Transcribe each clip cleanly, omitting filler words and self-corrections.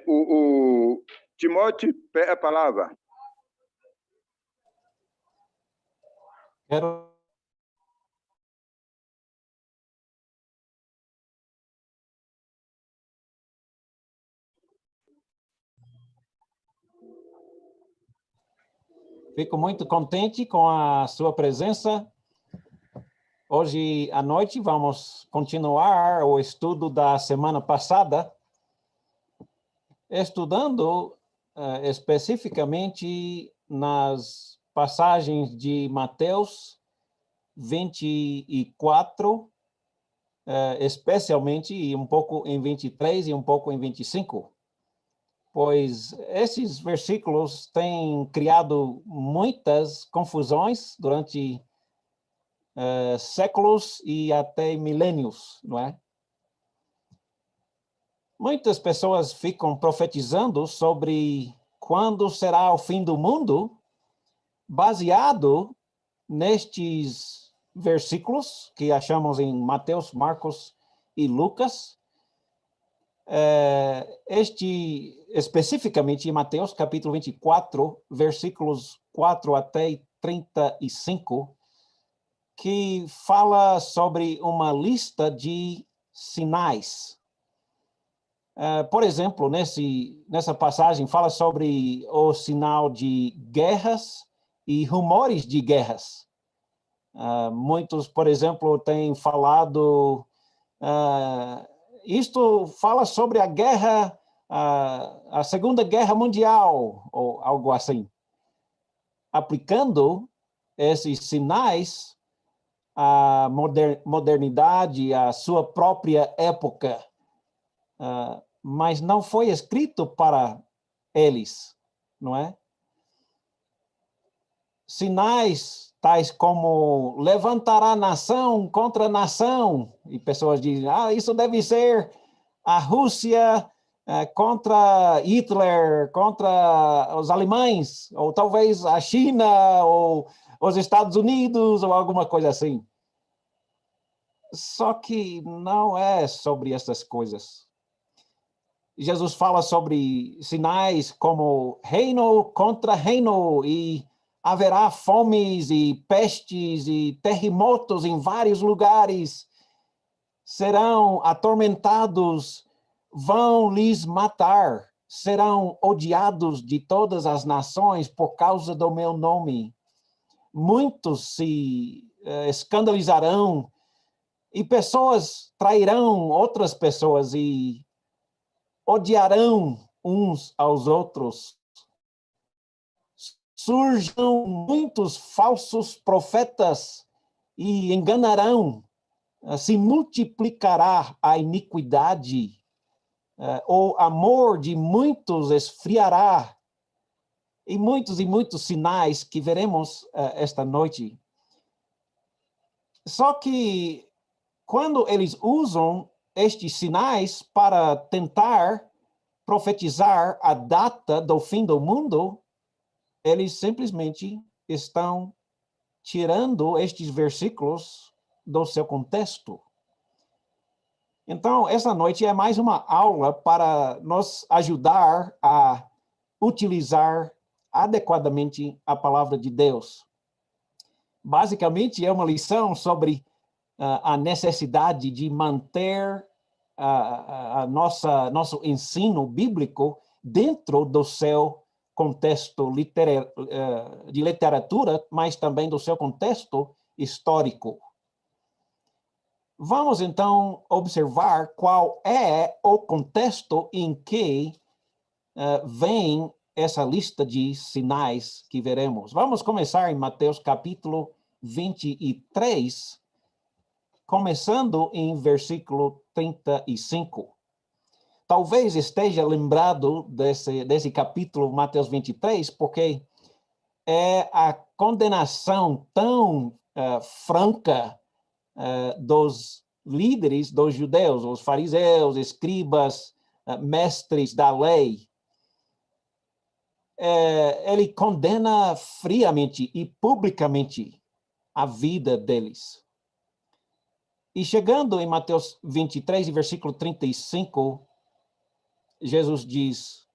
O Timóteo, a palavra. Quero Fico muito contente com a sua presença. Hoje à noite vamos continuar o estudo da semana passada, estudando especificamente nas passagens de Mateus 24, especialmente e um pouco em 23 e um pouco em 25. Pois esses versículos têm criado muitas confusões durante séculos e até milênios, não é? Muitas pessoas ficam profetizando sobre quando será o fim do mundo, baseado nestes versículos que achamos em Mateus, Marcos e Lucas. Especificamente em Mateus, capítulo 24, versículos 4 até 35, que fala sobre uma lista de sinais. Por exemplo, nessa passagem, fala sobre o sinal de guerras e rumores de guerras. Muitos, por exemplo, têm falado... isto fala sobre a guerra, a Segunda Guerra Mundial, ou algo assim. Aplicando esses sinais à modernidade, à sua própria época. Mas não foi escrito para eles, não é? Sinais tais como levantará nação contra nação, e pessoas dizem, isso deve ser a Rússia contra Hitler, contra os alemães, ou talvez a China, ou os Estados Unidos, ou alguma coisa assim. Só que não é sobre essas coisas. Jesus fala sobre sinais como reino contra reino, e haverá fomes e pestes e terremotos em vários lugares. Serão atormentados, vão lhes matar, serão odiados de todas as nações por causa do meu nome. Muitos se escandalizarão, e pessoas trairão outras pessoas e odiarão uns aos outros. Surjam muitos falsos profetas e enganarão. Se multiplicará a iniquidade. O amor de muitos esfriará. E muitos sinais que veremos esta noite. Só que quando eles usam estes sinais para tentar profetizar a data do fim do mundo, eles simplesmente estão tirando estes versículos do seu contexto. Então, essa noite é mais uma aula para nos ajudar a utilizar adequadamente a palavra de Deus. Basicamente, é uma lição sobre a necessidade de manter nosso ensino bíblico dentro do seu contexto de literatura, mas também do seu contexto histórico. Vamos, então, observar qual é o contexto em que vem essa lista de sinais que veremos. Vamos começar em Mateus capítulo 23, começando em versículo 35. Talvez esteja lembrado desse capítulo, Mateus 23, porque é a condenação tão franca dos líderes dos judeus, os fariseus, escribas, mestres da lei. Ele condena friamente e publicamente a vida deles. E chegando em Mateus 23, versículo 35, Jesus diz,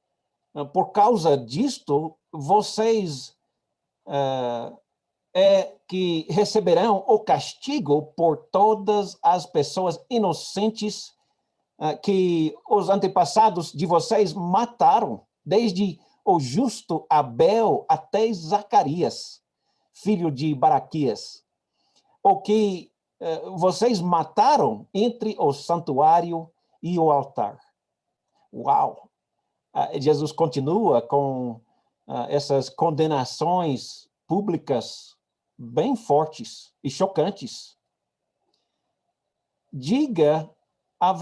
por causa disto, vocês que receberão o castigo por todas as pessoas inocentes que os antepassados de vocês mataram, desde o justo Abel até Zacarias, filho de Baraquias, o que vocês mataram entre o santuário e o altar. Uau! Jesus continua com essas condenações públicas bem fortes e chocantes. Digo a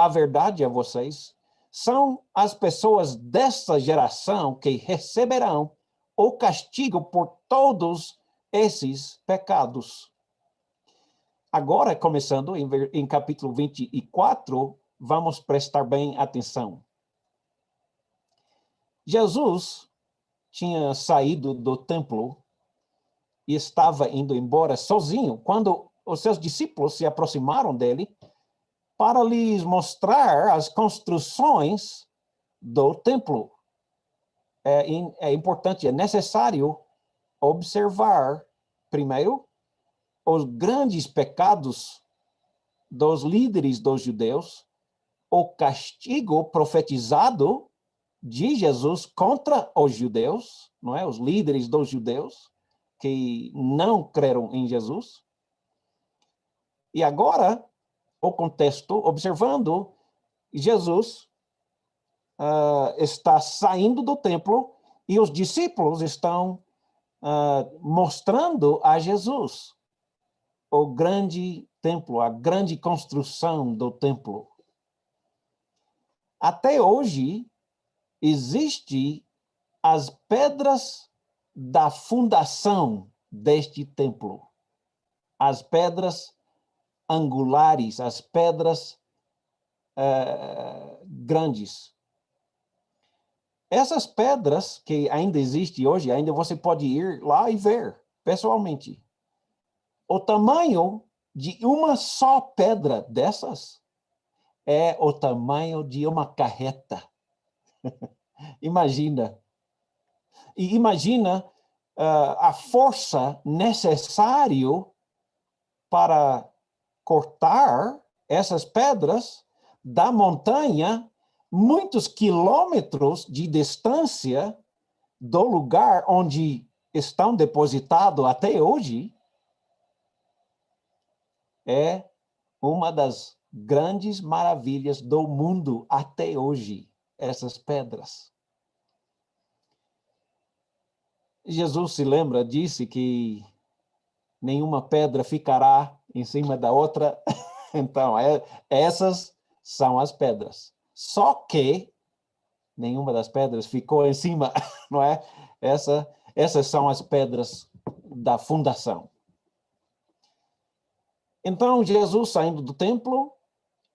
verdade a vocês, são as pessoas dessa geração que receberão o castigo por todos esses pecados. Agora, começando em capítulo 24, vamos prestar bem atenção. Jesus tinha saído do templo e estava indo embora sozinho, quando os seus discípulos se aproximaram dele para lhes mostrar as construções do templo. É importante, é necessário observar, primeiro, os grandes pecados dos líderes dos judeus, o castigo profetizado de Jesus contra os judeus, não é? Os líderes dos judeus que não creram em Jesus. E agora, o contexto, observando, Jesus está saindo do templo e os discípulos estão mostrando a Jesus o grande templo, a grande construção do templo. Até hoje, existem as pedras da fundação deste templo. As pedras angulares, as pedras grandes. Essas pedras que ainda existem hoje, ainda você pode ir lá e ver pessoalmente. O tamanho de uma só pedra dessas é o tamanho de uma carreta. Imagina. E imagina a força necessária para cortar essas pedras da montanha, muitos quilômetros de distância do lugar onde estão depositados até hoje. É uma das grandes maravilhas do mundo até hoje, essas pedras. Jesus se lembra, disse que nenhuma pedra ficará em cima da outra. Então, essas são as pedras. Só que nenhuma das pedras ficou em cima, não é? Essas são as pedras da fundação. Então, Jesus saindo do templo,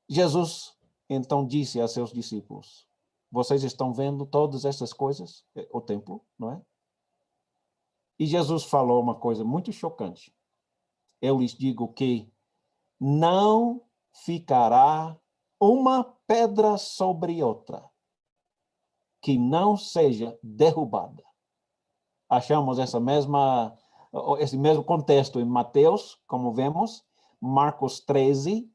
Jesus então disse a seus discípulos, vocês estão vendo todas essas coisas? O templo, não é? E Jesus falou uma coisa muito chocante. Eu lhes digo que não ficará uma pedra sobre outra que não seja derrubada. Achamos esse mesmo contexto em Mateus, como vemos, Marcos 13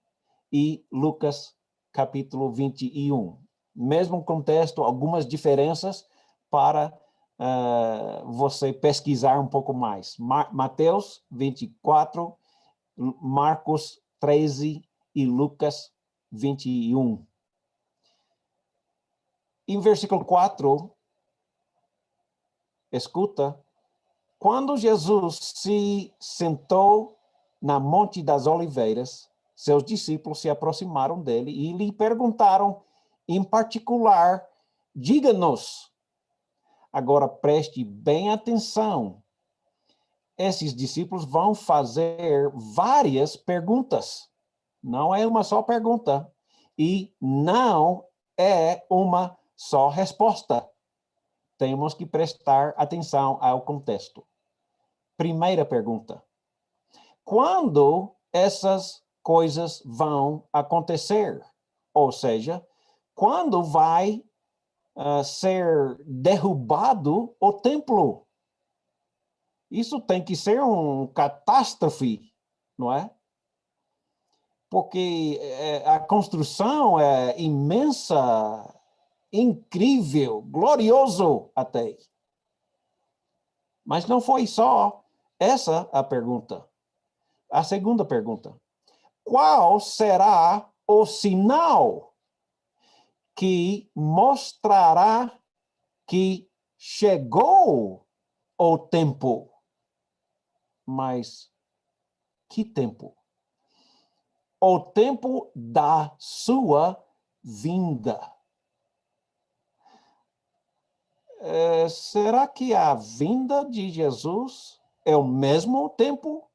e Lucas capítulo 21. Mesmo contexto, algumas diferenças para você pesquisar um pouco mais. Mateus 24, Marcos 13 e Lucas 21. Em versículo 4, escuta, quando Jesus se sentou na Monte das Oliveiras, seus discípulos se aproximaram dele e lhe perguntaram, em particular, diga-nos. Agora preste bem atenção. Esses discípulos vão fazer várias perguntas. Não é uma só pergunta. E não é uma só resposta. Temos que prestar atenção ao contexto. Primeira pergunta. Quando essas coisas vão acontecer? Ou seja, quando vai ser derrubado o templo. Isso tem que ser uma catástrofe, não é? Porque a construção é imensa, incrível, glorioso até. Mas não foi só essa a pergunta. A segunda pergunta: qual será o sinal que mostrará que chegou o tempo? Mas que tempo? O tempo da sua vinda. Será que a vinda de Jesus é o mesmo tempo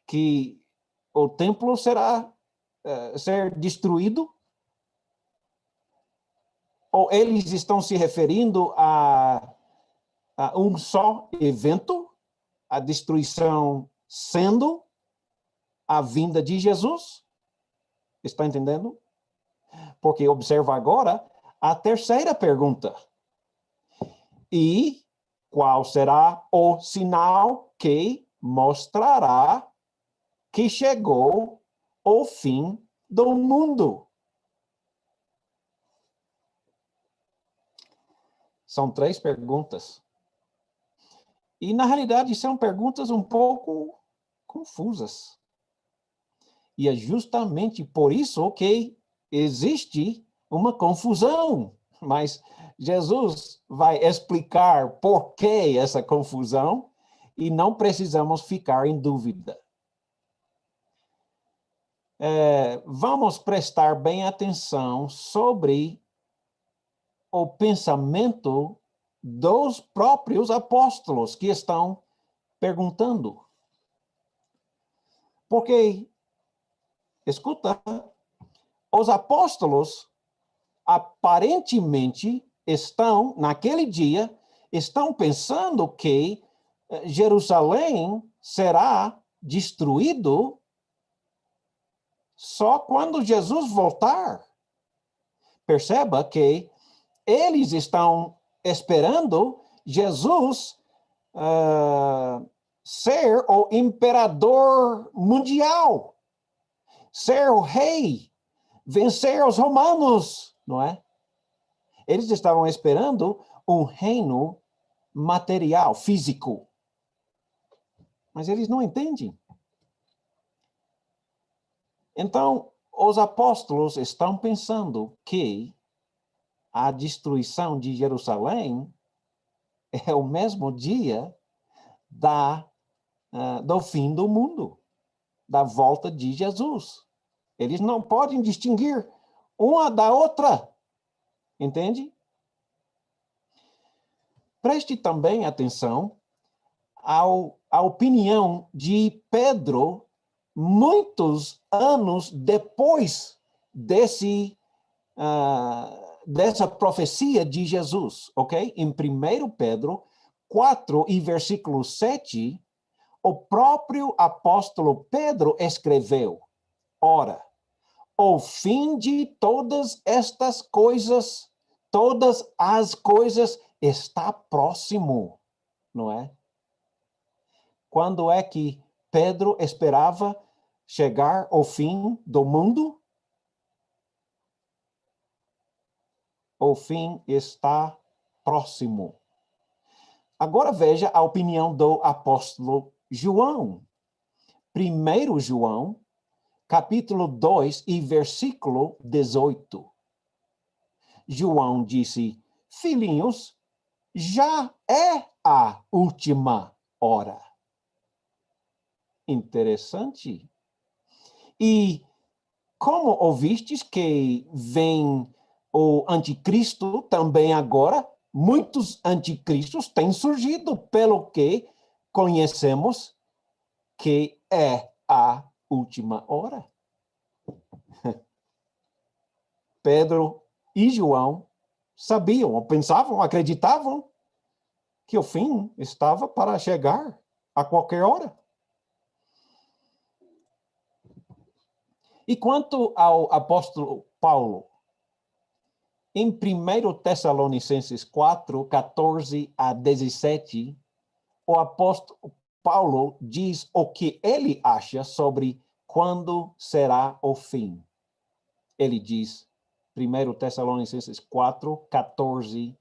que o templo será ser destruído? Ou eles estão se referindo a um só evento, a destruição sendo a vinda de Jesus? Está entendendo? Porque observa agora a terceira pergunta. E qual será o sinal que mostrará que chegou o fim do mundo? São 3 perguntas. E, na realidade, são perguntas um pouco confusas. E é justamente por isso que existe uma confusão. Mas Jesus vai explicar por que essa confusão e não precisamos ficar em dúvida. Vamos prestar bem atenção sobre o pensamento dos próprios apóstolos que estão perguntando. Porque, escuta, os apóstolos aparentemente estão, naquele dia, estão pensando que Jerusalém será destruído só quando Jesus voltar. Perceba que eles estão esperando Jesus ser o imperador mundial, ser o rei, vencer os romanos, não é? Eles estavam esperando um reino material, físico. Mas eles não entendem. Então, os apóstolos estão pensando que a destruição de Jerusalém é o mesmo dia do fim do mundo, da volta de Jesus. Eles não podem distinguir uma da outra. Entende? Preste também atenção à opinião de Pedro, muitos anos depois dessa profecia de Jesus, ok? Em 1 Pedro 4 e versículo 7, o próprio apóstolo Pedro escreveu: ora, o fim de todas estas coisas, todas as coisas está próximo, não é? Quando é que Pedro esperava chegar ao fim do mundo? O fim está próximo. Agora veja a opinião do apóstolo João. 1 João, capítulo 2 e versículo 18. João disse: filhinhos, já é a última hora. Interessante. E como ouvistes que vem o anticristo também agora, muitos anticristos têm surgido, pelo que conhecemos que é a última hora. Pedro e João sabiam, ou pensavam, acreditavam que o fim estava para chegar a qualquer hora. E quanto ao apóstolo Paulo, Em 1 Tessalonicenses 4, 14 a 17, o apóstolo Paulo diz o que ele acha sobre quando será o fim. Ele diz, 1 Tessalonicenses 4, 14,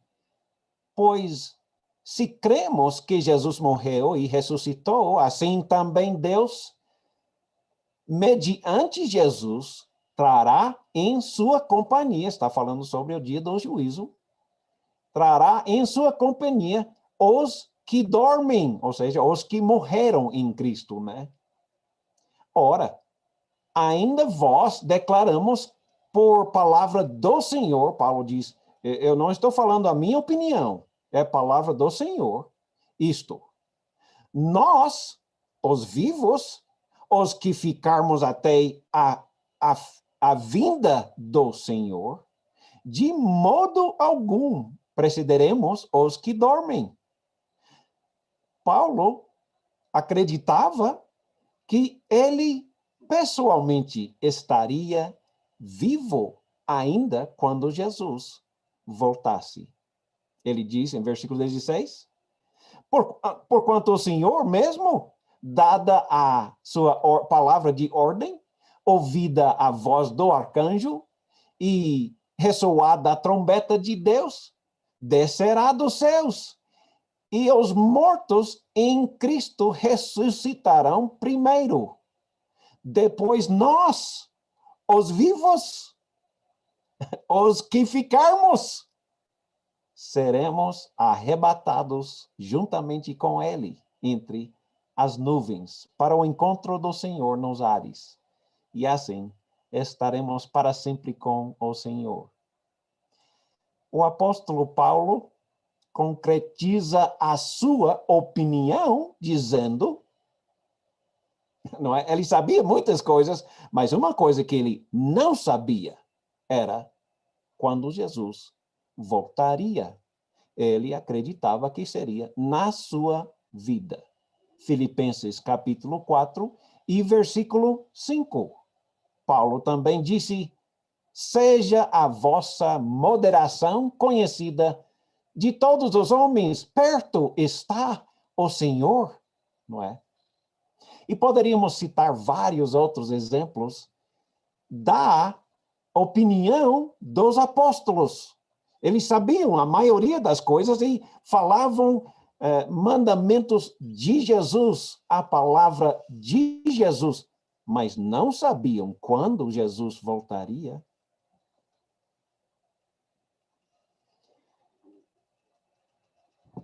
pois se cremos que Jesus morreu e ressuscitou, assim também Deus, mediante Jesus, trará em sua companhia, está falando sobre o dia do juízo, trará em sua companhia os que dormem, ou seja, os que morreram em Cristo, né? Ora, ainda vós declaramos por palavra do Senhor, Paulo diz, eu não estou falando a minha opinião, é palavra do Senhor, isto. Nós, os vivos, os que ficarmos até a vinda do Senhor, de modo algum precederemos os que dormem. Paulo acreditava que ele pessoalmente estaria vivo ainda quando Jesus voltasse. Ele diz em versículo 16, porquanto o Senhor mesmo, dada a sua palavra de ordem, ouvida a voz do arcanjo e ressoada a trombeta de Deus, descerá dos céus, e os mortos em Cristo ressuscitarão primeiro. Depois nós, os vivos, os que ficarmos, seremos arrebatados juntamente com ele entre as nuvens para o encontro do Senhor nos ares. E assim estaremos para sempre com o Senhor. O apóstolo Paulo concretiza a sua opinião dizendo, não é? Ele sabia muitas coisas, mas uma coisa que ele não sabia era quando Jesus voltaria. Ele acreditava que seria na sua vida. Filipenses capítulo 4 e versículo 5. Paulo também disse, seja a vossa moderação conhecida de todos os homens, perto está o Senhor, não é? E poderíamos citar vários outros exemplos da opinião dos apóstolos. Eles sabiam a maioria das coisas e falavam mandamentos de Jesus, a palavra de Jesus, mas não sabiam quando Jesus voltaria.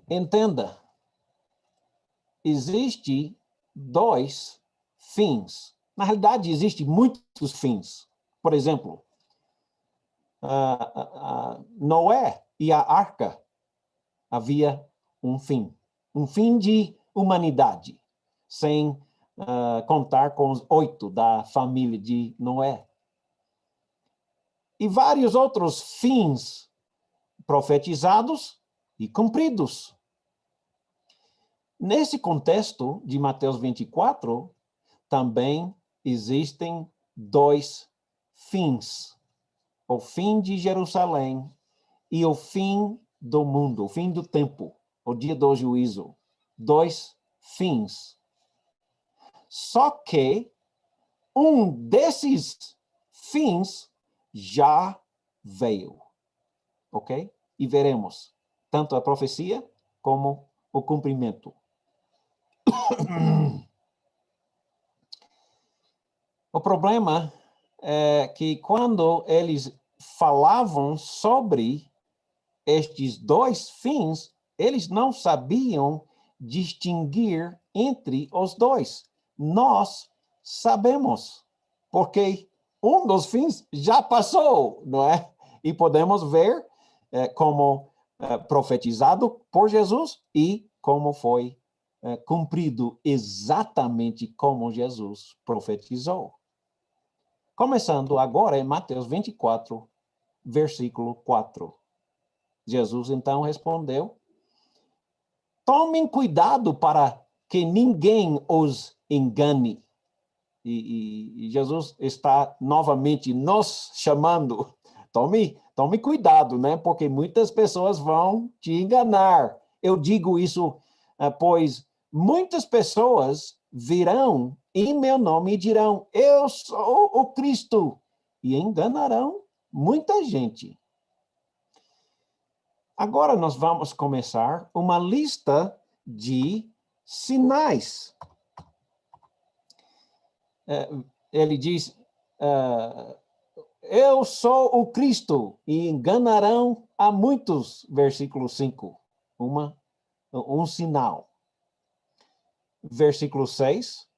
Entenda, existe dois fins. Na realidade, existem muitos fins. Por exemplo, Noé e a arca havia um fim de humanidade, sem contar com os 8 da família de Noé. E vários outros fins profetizados e cumpridos. Nesse contexto de Mateus 24, também existem dois fins. O fim de Jerusalém e o fim do mundo, o fim do tempo, o dia do juízo. Dois fins. Só que um desses fins já veio. Ok? E veremos tanto a profecia como o cumprimento. O problema é que quando eles falavam sobre estes dois fins, eles não sabiam distinguir entre os dois. Nós sabemos, porque um dos fins já passou, não é? E podemos ver como profetizado por Jesus e como foi cumprido exatamente como Jesus profetizou. Começando agora em Mateus 24, versículo 4. Jesus então respondeu, tomem cuidado para que ninguém os engane. E Jesus está novamente nos chamando tome cuidado, né? Porque muitas pessoas vão te enganar. Eu digo isso, pois muitas pessoas virão em meu nome e dirão, eu sou o Cristo, e enganarão muita gente. Agora nós vamos começar uma lista de sinais. Ele diz, eu sou o Cristo, e enganarão a muitos, versículo 5, um sinal. Versículo 6,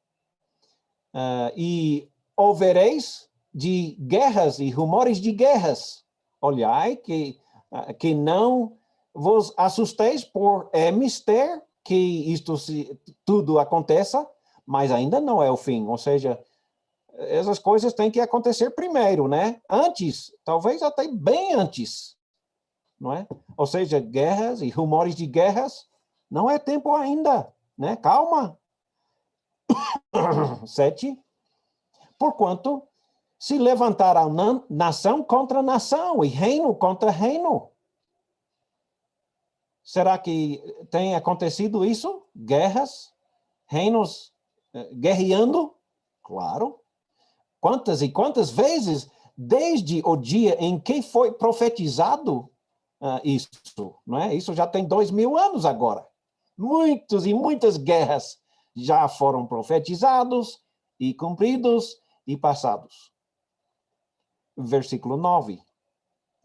e ouvireis de guerras e rumores de guerras. Olhai que não vos assusteis, por é mister que isto tudo aconteça, mas ainda não é o fim. Ou seja, essas coisas têm que acontecer primeiro, né? Antes, talvez até bem antes, não é? Ou seja, guerras e rumores de guerras, não é tempo ainda, né? Calma. 7. Porquanto se levantará nação contra nação e reino contra reino. Será que tem acontecido isso? Guerras? Reinos guerreando? Claro. Quantas e quantas vezes, desde o dia em que foi profetizado isso, não é? Isso já tem 2000 anos agora. Muitos e muitas guerras já foram profetizados e cumpridos e passados. Versículo 9.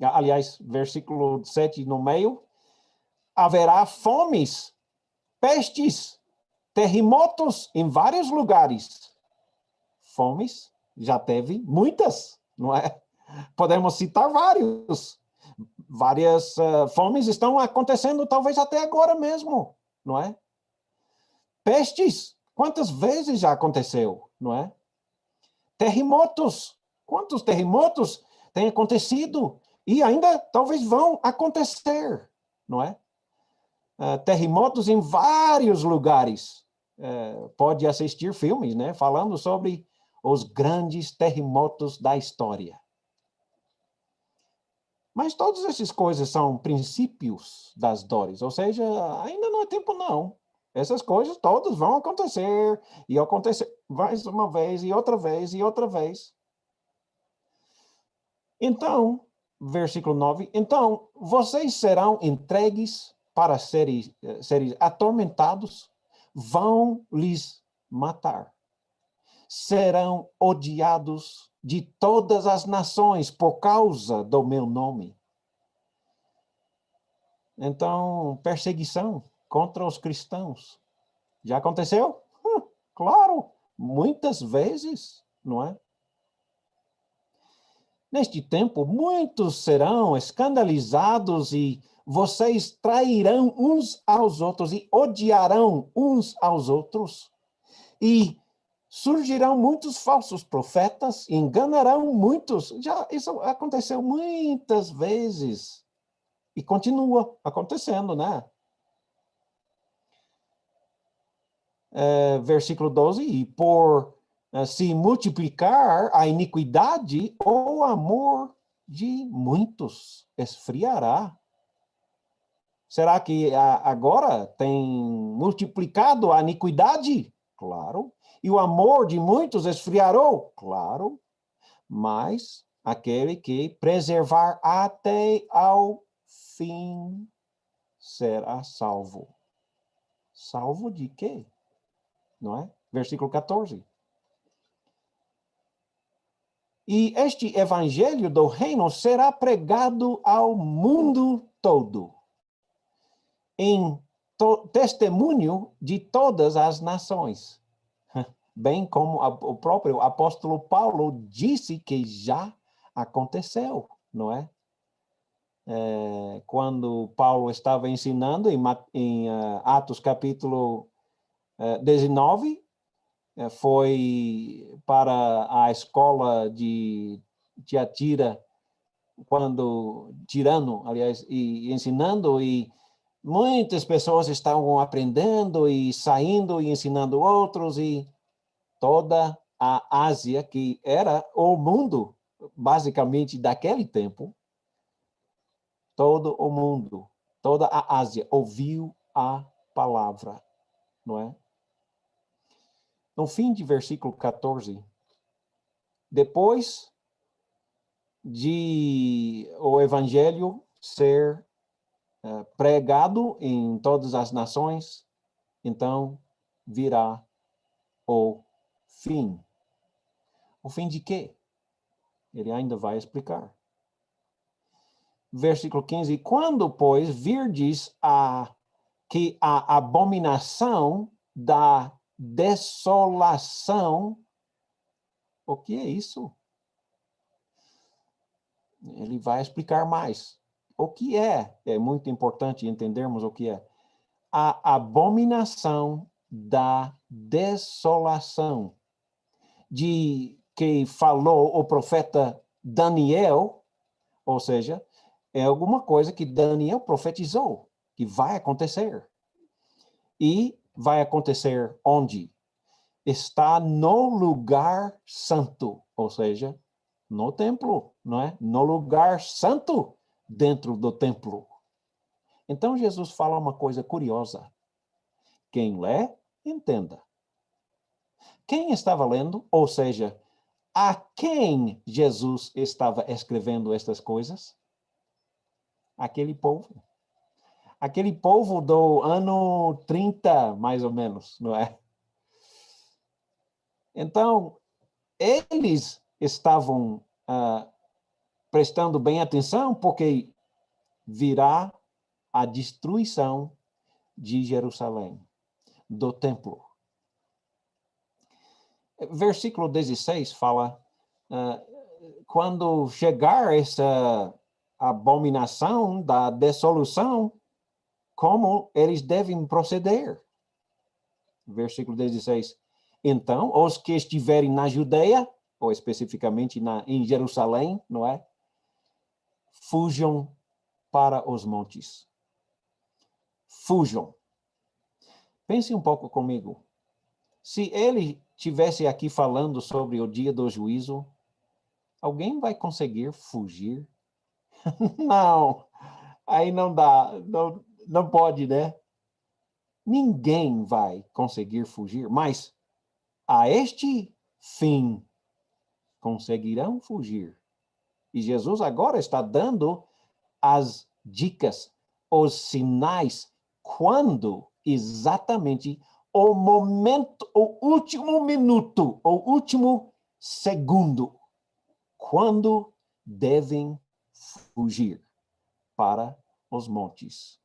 Aliás, versículo 7 no meio. Haverá fomes, pestes, terremotos em vários lugares. Fomes, já teve muitas, não é? Podemos citar vários. Várias fomes estão acontecendo talvez até agora mesmo, não é? Pestes, quantas vezes já aconteceu, não é? Terremotos, quantos terremotos têm acontecido e ainda talvez vão acontecer, não é? Terremotos em vários lugares. Pode assistir filmes, né? Falando sobre os grandes terremotos da história. Mas todas essas coisas são princípios das dores, ou seja, ainda não é tempo não. Essas coisas todas vão acontecer, e acontecer mais uma vez, e outra vez, e outra vez. Então, versículo 9, então vocês serão entregues para serem atormentados, vão lhes matar. Serão odiados de todas as nações por causa do meu nome. Então, perseguição contra os cristãos. Já aconteceu? Claro, muitas vezes, não é? Neste tempo, muitos serão escandalizados e vocês trairão uns aos outros e odiarão uns aos outros. E surgirão muitos falsos profetas e enganarão muitos. Já isso aconteceu muitas vezes. E continua acontecendo, né? Versículo 12, e por se multiplicar a iniquidade, o amor de muitos esfriará. Será que agora tem multiplicado a iniquidade? Claro. E o amor de muitos esfriará? Claro. Mas aquele que preservar até ao fim será salvo. Salvo de quê? Não é? Versículo 14. E este evangelho do reino será pregado ao mundo todo, em testemunho de todas as nações. Bem como o próprio apóstolo Paulo disse que já aconteceu, não é? Quando Paulo estava ensinando em Atos capítulo 19, foi para a escola de Tiatira, quando Tirano, aliás, e ensinando, e muitas pessoas estavam aprendendo e saindo e ensinando outros, e toda a Ásia, que era o mundo, basicamente, daquele tempo, todo o mundo, toda a Ásia ouviu a palavra, não é? No fim de versículo 14, depois de o evangelho ser pregado em todas as nações, então virá o fim. O fim de quê? Ele ainda vai explicar. Versículo 15, quando, pois, virdes que a abominação da desolação, o que é isso? Ele vai explicar mais. O que é? É muito importante entendermos o que é. A abominação da desolação, de que falou o profeta Daniel, ou seja, é alguma coisa que Daniel profetizou, que vai acontecer. E vai acontecer onde? Está no lugar santo, ou seja, no templo, não é? No lugar santo dentro do templo. Então Jesus fala uma coisa curiosa. Quem lê, entenda. Quem estava lendo, ou seja, a quem Jesus estava escrevendo estas coisas? Aquele povo. Aquele povo do ano 30, mais ou menos, não é? Então, eles estavam prestando bem atenção, porque virá a destruição de Jerusalém, do templo. Versículo 16 fala, quando chegar essa abominação da dissolução, como eles devem proceder. Versículo 16. Então, os que estiverem na Judeia, ou especificamente em Jerusalém, não é? Fujam para os montes. Fujam. Pense um pouco comigo. Se ele estivesse aqui falando sobre o dia do juízo, alguém vai conseguir fugir? Não, aí não dá, não pode, né? Ninguém vai conseguir fugir, mas a este fim conseguirão fugir. E Jesus agora está dando as dicas, os sinais, quando exatamente o momento, o último minuto, o último segundo, quando devem fugir para os montes.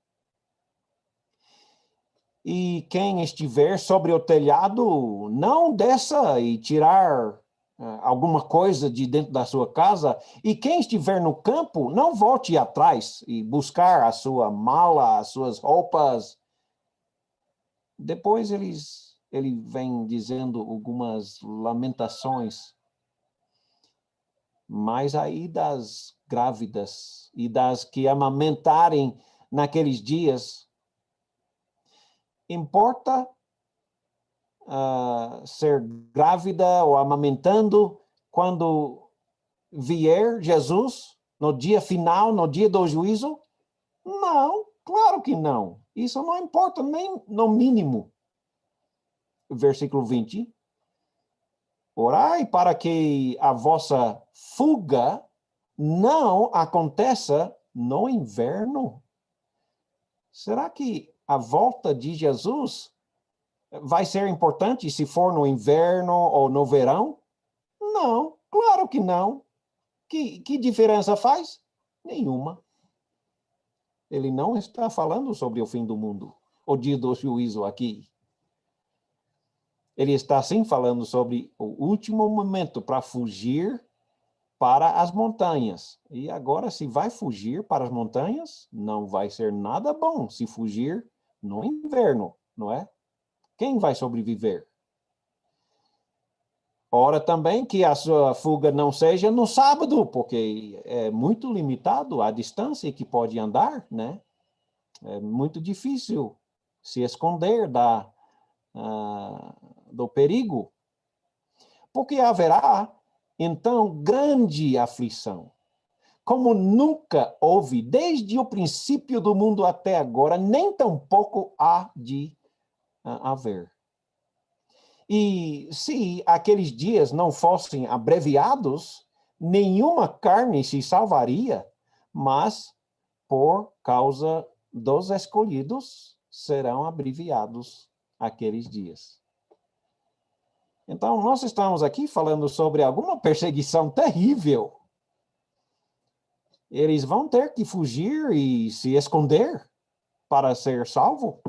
E quem estiver sobre o telhado, não desça e tirar alguma coisa de dentro da sua casa. E quem estiver no campo, não volte atrás e buscar a sua mala, as suas roupas. Depois ele vem dizendo algumas lamentações, mas aí das grávidas e das que amamentarem naqueles dias, importa ser grávida ou amamentando quando vier Jesus, no dia final, no dia do juízo? Não, claro que não. Isso não importa nem no mínimo. Versículo 20. Orai para que a vossa fuga não aconteça no inverno. Será que a volta de Jesus vai ser importante se for no inverno ou no verão? Não, claro que não. Que diferença faz? Nenhuma. Ele não está falando sobre o fim do mundo, o dia do juízo aqui. Ele está sim falando sobre o último momento para fugir para as montanhas. E agora, se vai fugir para as montanhas, não vai ser nada bom se fugir no inverno, não é? Quem vai sobreviver? Ora também que a sua fuga não seja no sábado, porque é muito limitado a distância que pode andar, né? É muito difícil se esconder do perigo. Porque haverá, então, grande aflição, como nunca houve, desde o princípio do mundo até agora, nem tampouco há de haver. E se aqueles dias não fossem abreviados, nenhuma carne se salvaria, mas por causa dos escolhidos serão abreviados aqueles dias. Então, nós estamos aqui falando sobre alguma perseguição terrível. Eles vão ter que fugir e se esconder para ser salvo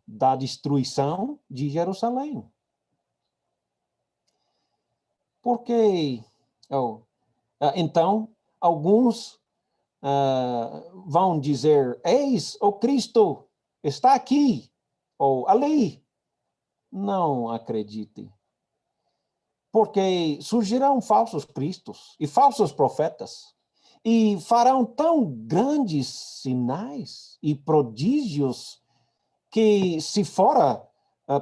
da destruição de Jerusalém. Porque, então, alguns vão dizer, eis o Cristo, está aqui, ou ali. Não acreditem. Porque surgirão falsos cristos e falsos profetas, e farão tão grandes sinais e prodígios que, se fora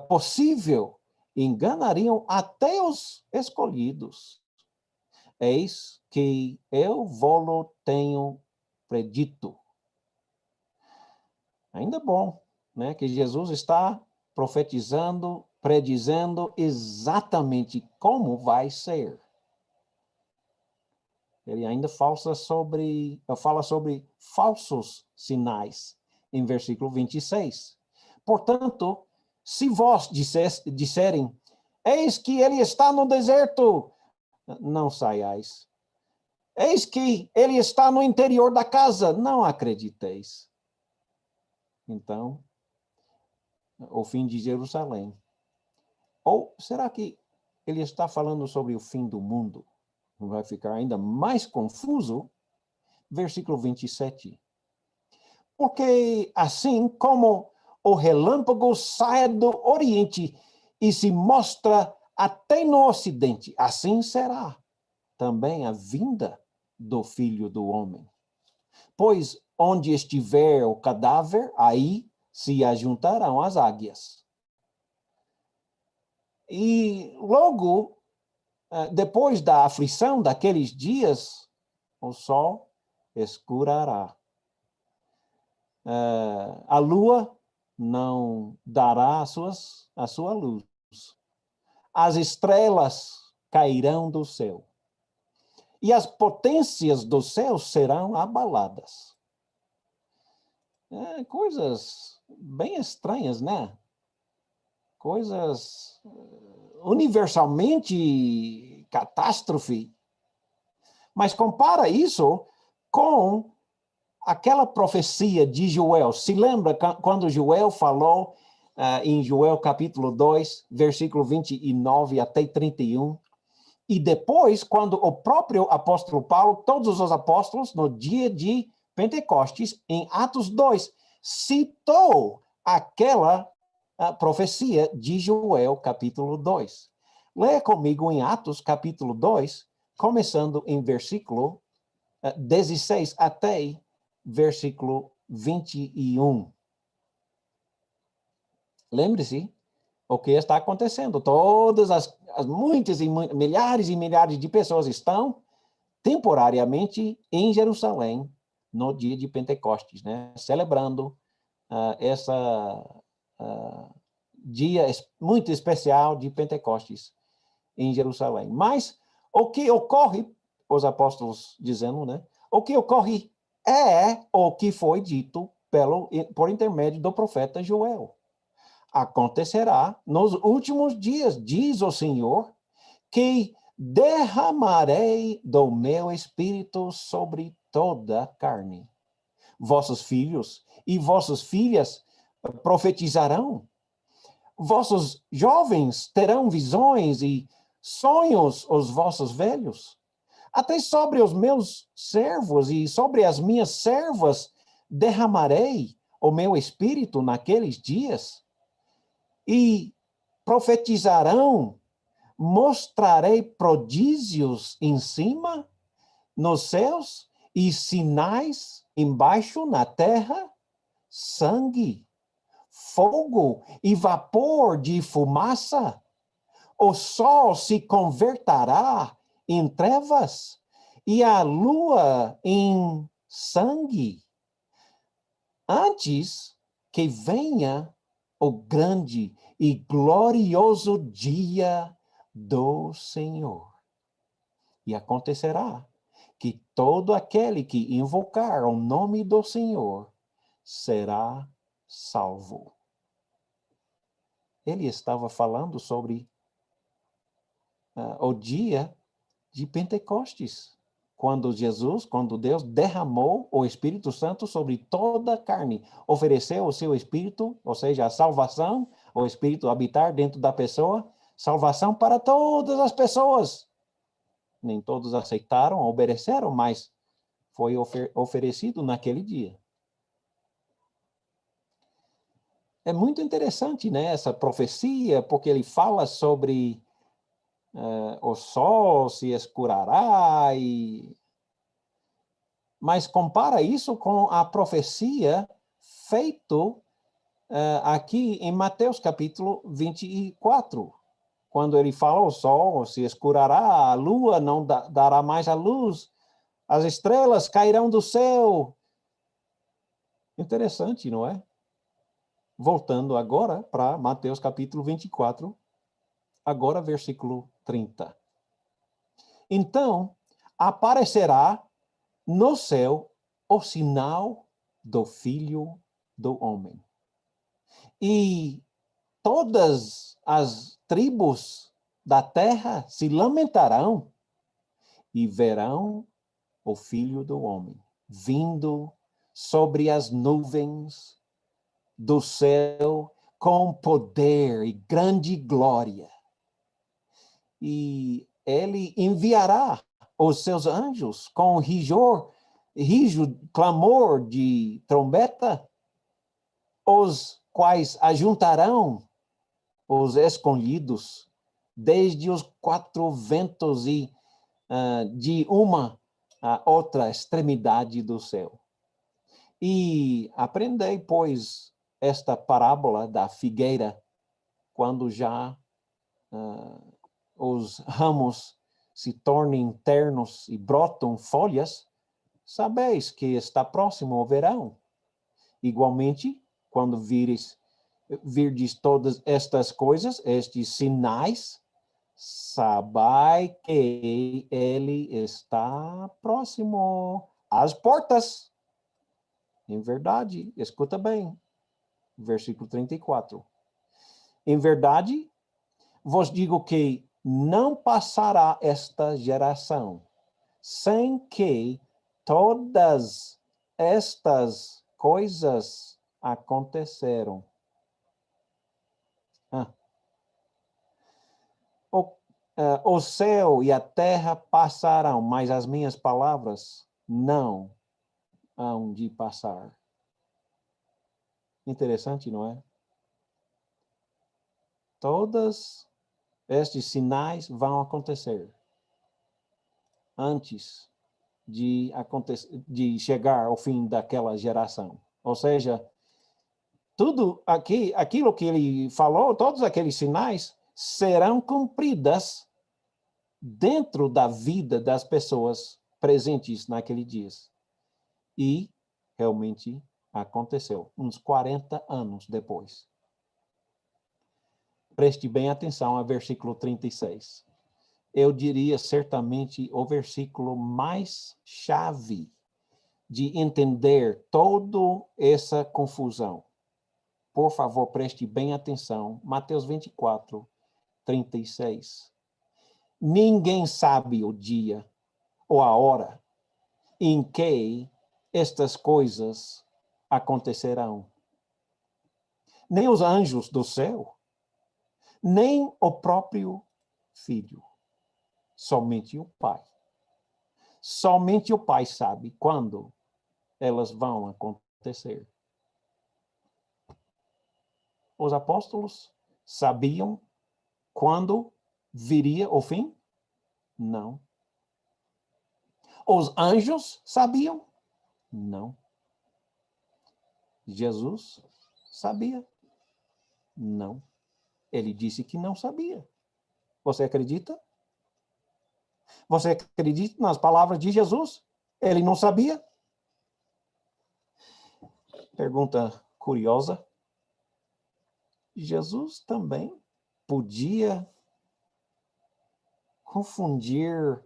possível, enganariam até os escolhidos. Eis que eu vou-lo tenho predito. Ainda bom, né, que Jesus está profetizando, predizendo exatamente como vai ser. Ele ainda fala sobre falsos sinais, em versículo 26. Portanto, se vós disserem, eis que ele está no deserto, não saiais. Eis que ele está no interior da casa, não acrediteis. Então, o fim de Jerusalém. Ou será que ele está falando sobre o fim do mundo? Vai ficar ainda mais confuso. Versículo 27. Porque assim como o relâmpago sai do oriente e se mostra até no ocidente, assim será também a vinda do Filho do Homem. Pois onde estiver o cadáver, aí se ajuntarão as águias. E logo, depois da aflição daqueles dias, o sol escurará. A lua não dará a sua luz. As estrelas cairão do céu. E as potências do céu serão abaladas. Coisas bem estranhas, né? Coisas universalmente catástrofe. Mas compara isso com aquela profecia de Joel. Se lembra quando Joel falou em Joel capítulo 2, versículo 29 até 31? E depois, quando o próprio apóstolo Paulo, todos os apóstolos, no dia de Pentecostes, em Atos 2, citou aquela profecia de Joel, capítulo 2. Leia comigo em Atos, capítulo 2, começando em versículo 16 até versículo 21. Lembre-se o que está acontecendo. Todas as muitas e milhares de pessoas estão temporariamente em Jerusalém no dia de Pentecostes, né? Celebrando essa dia muito especial de Pentecostes em Jerusalém. Mas o que ocorre, os apóstolos dizendo, né? O que ocorre é o que foi dito por intermédio do profeta Joel. Acontecerá nos últimos dias, diz o Senhor, que derramarei do meu espírito sobre toda a carne. Vossos filhos e vossas filhas profetizarão. Vossos jovens terão visões e sonhos os vossos velhos. Até sobre os meus servos e sobre as minhas servas derramarei o meu espírito naqueles dias. E profetizarão, mostrarei prodígios em cima, nos céus, e sinais embaixo na terra, sangue, fogo e vapor de fumaça. O sol se converterá em trevas e a lua em sangue, antes que venha o grande e glorioso dia do Senhor. E acontecerá que todo aquele que invocar o nome do Senhor será salvo. Ele estava falando sobre o dia de Pentecostes, quando Deus derramou o Espírito Santo sobre toda a carne, ofereceu o seu Espírito, ou seja, a salvação, o Espírito habitar dentro da pessoa, salvação para todas as pessoas. Nem todos aceitaram, obedeceram, mas foi oferecido naquele dia. É muito interessante, né, essa profecia, porque ele fala sobre o sol se escurará, mas compara isso com a profecia feito aqui em Mateus capítulo 24, quando ele fala o sol se escurará, a lua não dará mais a luz, as estrelas cairão do céu. Interessante, não é? Voltando agora para Mateus capítulo 24, agora versículo 30. Então, aparecerá no céu o sinal do Filho do Homem. E todas as tribos da terra se lamentarão e verão o Filho do Homem vindo sobre as nuvens do céu com poder e grande glória. E ele enviará os seus anjos com rijo, clamor de trombeta, os quais ajuntarão os escolhidos desde os quatro ventos e de uma a outra extremidade do céu. E aprendei, pois, esta parábola da figueira, quando já os ramos se tornem ternos e brotam folhas, sabeis que está próximo o verão. Igualmente, quando virdes todas estas coisas, estes sinais, sabai que ele está próximo às portas. Em verdade, escuta bem, versículo 34. Em verdade, vos digo que não passará esta geração sem que todas estas coisas aconteceram. O céu e a terra passarão, mas as minhas palavras não hão de passar. Interessante, não é? Todos estes sinais vão acontecer antes de chegar ao fim daquela geração. Ou seja, tudo aquilo que ele falou, todos aqueles sinais serão cumpridas dentro da vida das pessoas presentes naqueles dias. E realmente aconteceu, uns 40 anos depois. Preste bem atenção ao versículo 36. Eu diria certamente o versículo mais chave de entender toda essa confusão. Por favor, preste bem atenção. Mateus 24, 36. Ninguém sabe o dia ou a hora em que estas coisas acontecerão. Nem os anjos do céu, nem o próprio Filho. Somente o Pai. Somente o Pai sabe quando elas vão acontecer. Os apóstolos sabiam quando viria o fim? Não. Os anjos sabiam? Não. Jesus sabia? Não. Ele disse que não sabia. Você acredita? Você acredita nas palavras de Jesus? Ele não sabia? Pergunta curiosa. Jesus também podia confundir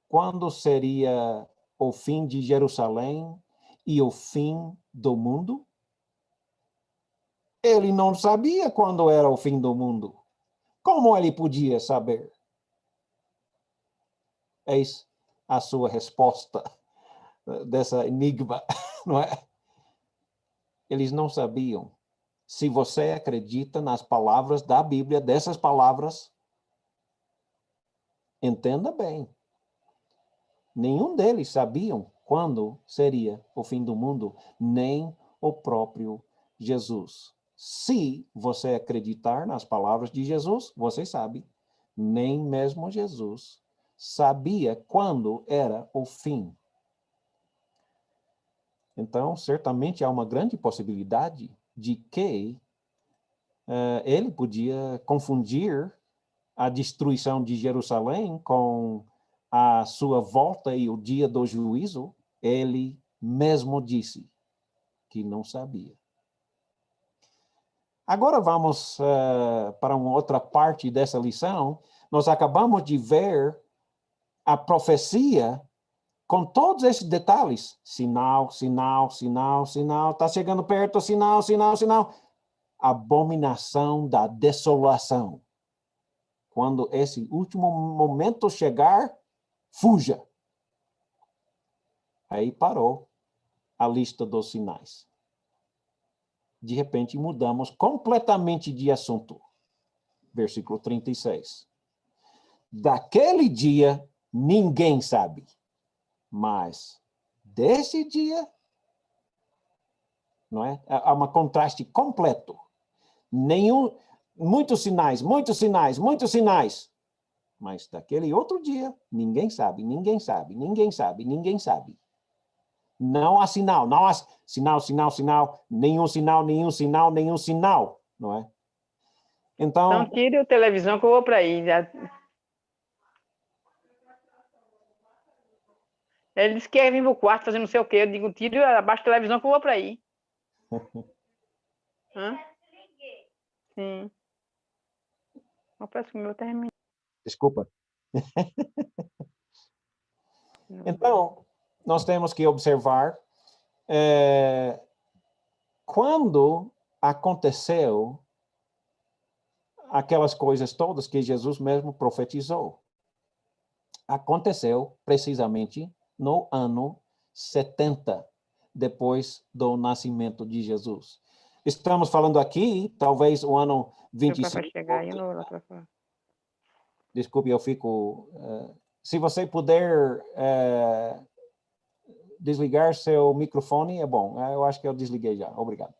quando seria o fim de Jerusalém e o fim do mundo? Ele não sabia quando era o fim do mundo. Como ele podia saber? Eis a sua resposta dessa enigma, não é? Eles não sabiam. Se você acredita nas palavras da Bíblia, dessas palavras, entenda bem. Nenhum deles sabiam quando seria o fim do mundo, nem o próprio Jesus. Se você acreditar nas palavras de Jesus, você sabe, nem mesmo Jesus sabia quando era o fim. Então, certamente há uma grande possibilidade de que ele podia confundir a destruição de Jerusalém com a sua volta e o dia do juízo. Ele mesmo disse que não sabia. Agora vamos para uma outra parte dessa lição. Nós acabamos de ver a profecia com todos esses detalhes. Sinal, sinal, sinal, sinal. Está chegando perto, sinal, sinal, sinal. Abominação da desolação. Quando esse último momento chegar, fuja. Aí parou a lista dos sinais. De repente mudamos completamente de assunto. Versículo 36. Daquele dia, ninguém sabe. Mas desse dia, não é? Há um contraste completo. Muitos sinais, muitos sinais, muitos sinais. Mas daquele outro dia, ninguém sabe, ninguém sabe, ninguém sabe, ninguém sabe. Não há sinal, não há sinal, sinal, sinal, nenhum sinal, nenhum sinal, nenhum sinal, não é? Então tire a televisão que eu vou para aí. Ele disse que ia vir pro quarto fazer não sei o quê. Eu digo, tire abaixo da televisão que eu vou para aí. Hã? Sim. Eu peço que o meu termine. Desculpa. Então, nós temos que observar quando aconteceu aquelas coisas todas que Jesus mesmo profetizou. Aconteceu precisamente no ano 70, depois do nascimento de Jesus. Estamos falando aqui, talvez o ano 25. Vai chegar aí no outro. Desculpe, eu fico... se você puder desligar seu microfone, é bom. Eu acho que eu desliguei já. Obrigado.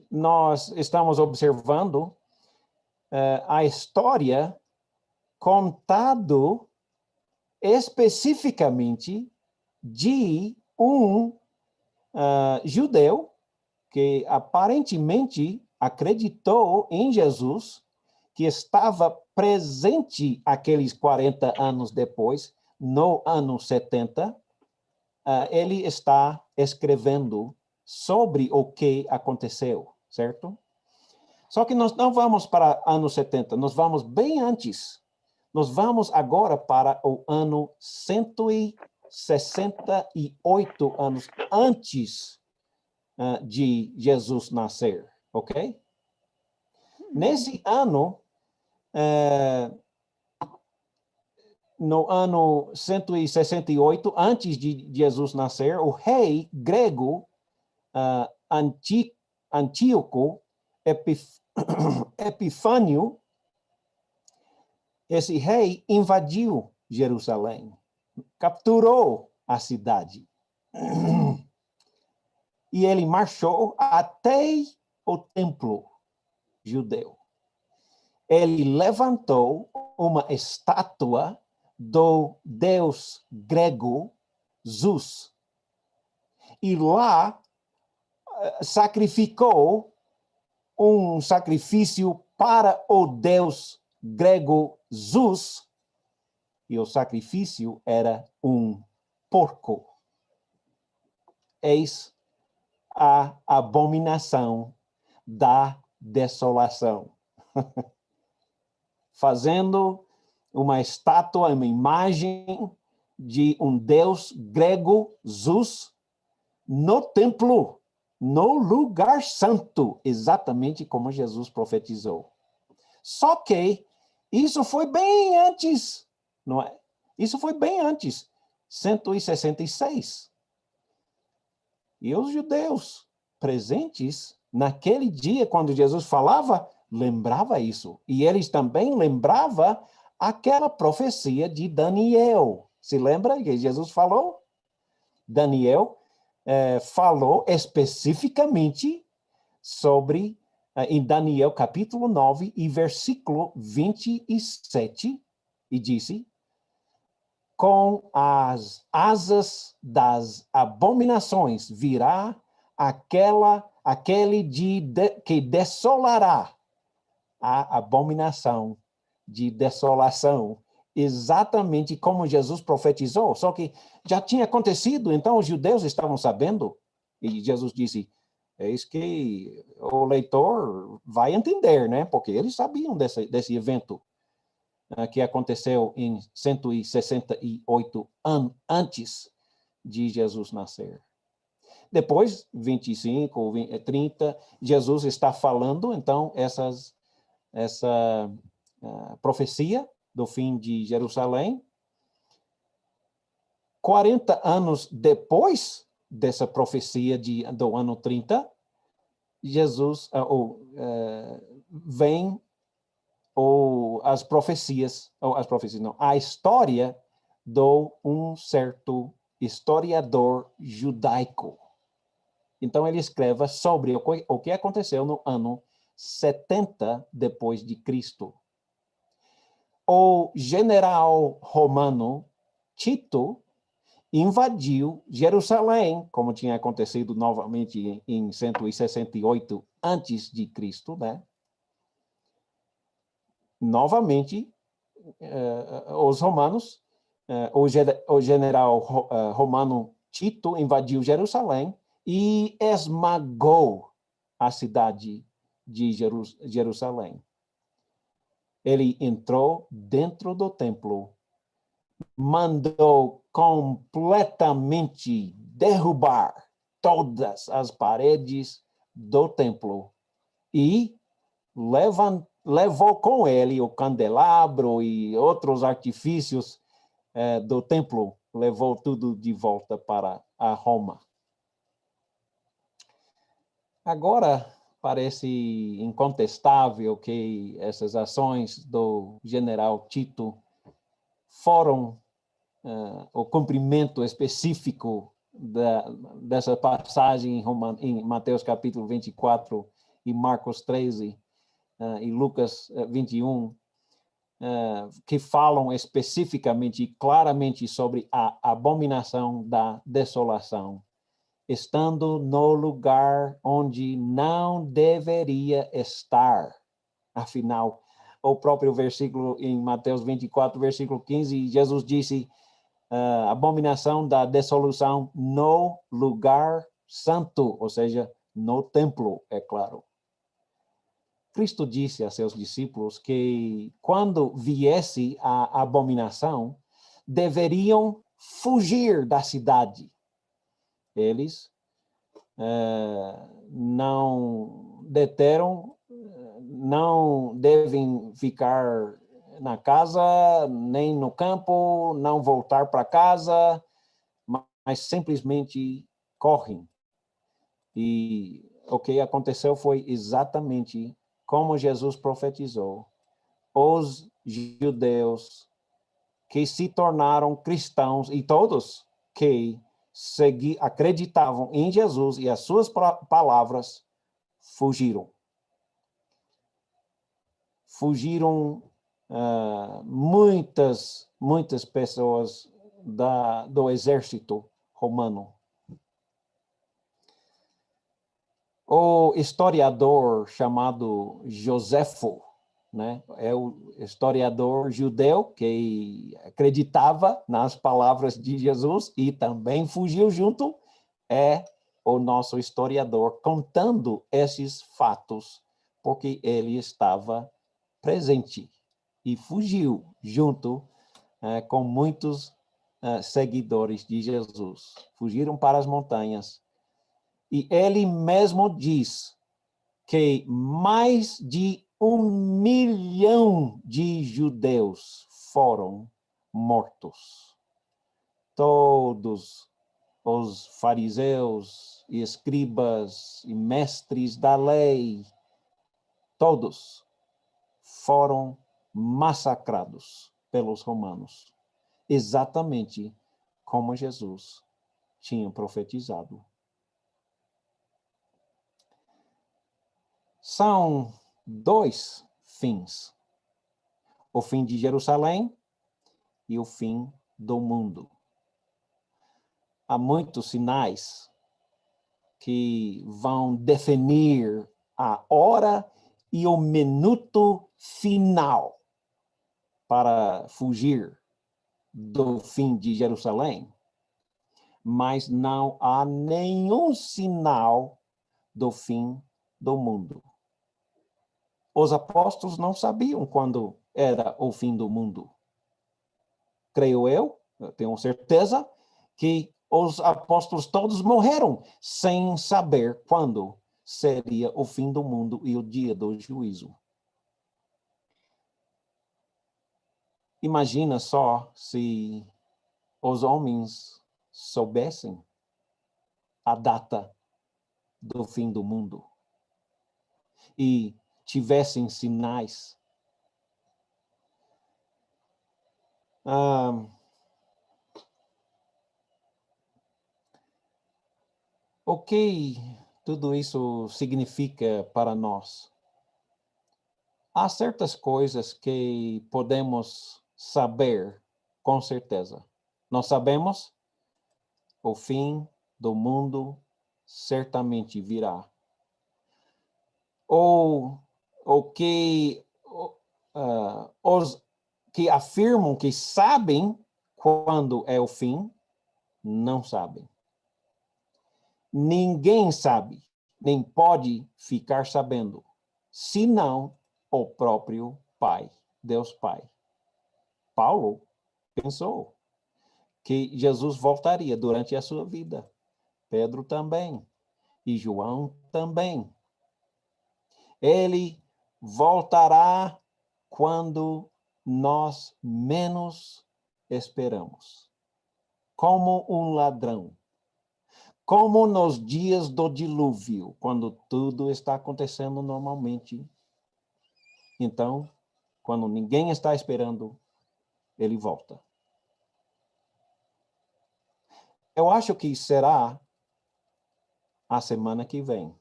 Nós estamos observando a história contado especificamente de um judeu que aparentemente acreditou em Jesus, que estava presente aqueles 40 anos depois, no ano 70, ele está escrevendo sobre o que aconteceu, certo? Só que nós não vamos para ano 70, nós vamos bem antes. Nós vamos agora para o ano 168 anos antes de Jesus nascer, ok? Nesse ano, no ano 168, antes de Jesus nascer, o rei grego Antíoco Epifânio, esse rei invadiu Jerusalém, capturou a cidade. E ele marchou até o templo judeu. Ele levantou uma estátua do deus grego Zeus. E lá sacrificou um sacrifício para o deus grego Zeus, e o sacrifício era um porco. Eis a abominação da desolação. Fazendo uma estátua, uma imagem de um deus grego, Zeus, no templo, no lugar santo, exatamente como Jesus profetizou. Só que isso foi bem antes, não é? Isso foi bem antes, 166. E os judeus presentes naquele dia, quando Jesus falava, lembrava isso. E eles também lembravam aquela profecia de Daniel. Se lembra que Jesus falou? Daniel falou especificamente sobre, em Daniel capítulo 9 e versículo 27, e disse: com as asas das abominações virá aquele que desolará, a abominação de desolação, exatamente como Jesus profetizou. Só que já tinha acontecido, então os judeus estavam sabendo, e Jesus disse: eis que o leitor vai entender, né? Porque eles sabiam desse evento que aconteceu em 168 anos antes de Jesus nascer. Depois, 25, 30, Jesus está falando, então, essa profecia do fim de Jerusalém. 40 anos depois dessa profecia do ano 30, Jesus vem a história de um certo historiador judaico. Então ele escreve sobre o que aconteceu no ano 70 depois de Cristo. O general romano Tito invadiu Jerusalém, como tinha acontecido novamente em 168 antes de Cristo, né? Novamente, os romanos, o general romano Tito invadiu Jerusalém e esmagou a cidade de Jerusalém. Ele entrou dentro do templo, mandou completamente derrubar todas as paredes do templo e levou com ele o candelabro e outros artifícios do templo, levou tudo de volta para a Roma. Agora, parece incontestável que essas ações do general Tito foram o cumprimento específico dessa passagem em Mateus capítulo 24 e Marcos 13 e Lucas 21, que falam especificamente e claramente sobre a abominação da desolação, estando no lugar onde não deveria estar. Afinal, o próprio versículo em Mateus 24, versículo 15, Jesus disse: abominação da dissolução no lugar santo, ou seja, no templo, é claro. Cristo disse a seus discípulos que quando viesse a abominação, deveriam fugir da cidade. Eles não deteram, não devem ficar na casa, nem no campo, não voltar para casa, mas simplesmente correm. E o que aconteceu foi exatamente como Jesus profetizou. Os judeus que se tornaram cristãos e todos que acreditavam em Jesus e as suas palavras fugiram. Fugiram muitas pessoas do exército romano. O historiador chamado Joséfo né? É o historiador judeu que acreditava nas palavras de Jesus e também fugiu junto, é o nosso historiador contando esses fatos, porque ele estava presente e fugiu junto com muitos seguidores de Jesus. Fugiram para as montanhas. E ele mesmo diz que mais de 1 milhão de judeus foram mortos. Todos os fariseus e escribas e mestres da lei, todos foram massacrados pelos romanos, exatamente como Jesus tinha profetizado. São 2 fins: o fim de Jerusalém e o fim do mundo. Há muitos sinais que vão definir a hora e o minuto final para fugir do fim de Jerusalém, mas não há nenhum sinal do fim do mundo. Os apóstolos não sabiam quando era o fim do mundo. Creio eu tenho certeza, que os apóstolos todos morreram sem saber quando seria o fim do mundo e o dia do juízo. Imagina só se os homens soubessem a data do fim do mundo e tivessem sinais. O que tudo isso significa para nós? Há certas coisas que podemos saber com certeza. Nós sabemos o fim do mundo certamente virá. Ou que os que afirmam que sabem quando é o fim, não sabem. Ninguém sabe, nem pode ficar sabendo, senão o próprio Pai, Deus Pai. Paulo pensou que Jesus voltaria durante a sua vida. Pedro também. E João também. Ele voltará quando nós menos esperamos. Como um ladrão. Como nos dias do dilúvio, quando tudo está acontecendo normalmente. Então, quando ninguém está esperando, ele volta. Eu acho que será a semana que vem.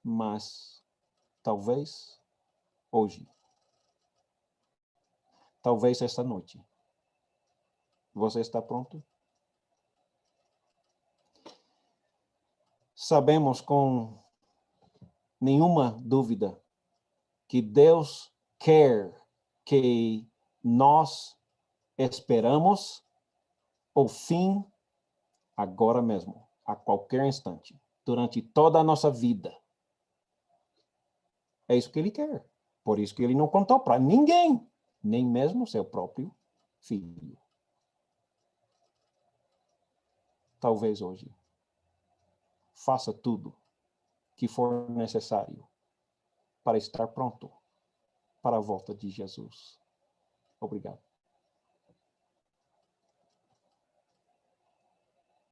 Mas talvez hoje. Talvez esta noite. Você está pronto? Sabemos com nenhuma dúvida que Deus quer que nós esperamos o fim agora mesmo, a qualquer instante, durante toda a nossa vida. É isso que ele quer. Por isso que ele não contou para ninguém, nem mesmo seu próprio filho. Talvez hoje. Faça tudo que for necessário para estar pronto para a volta de Jesus. Obrigado.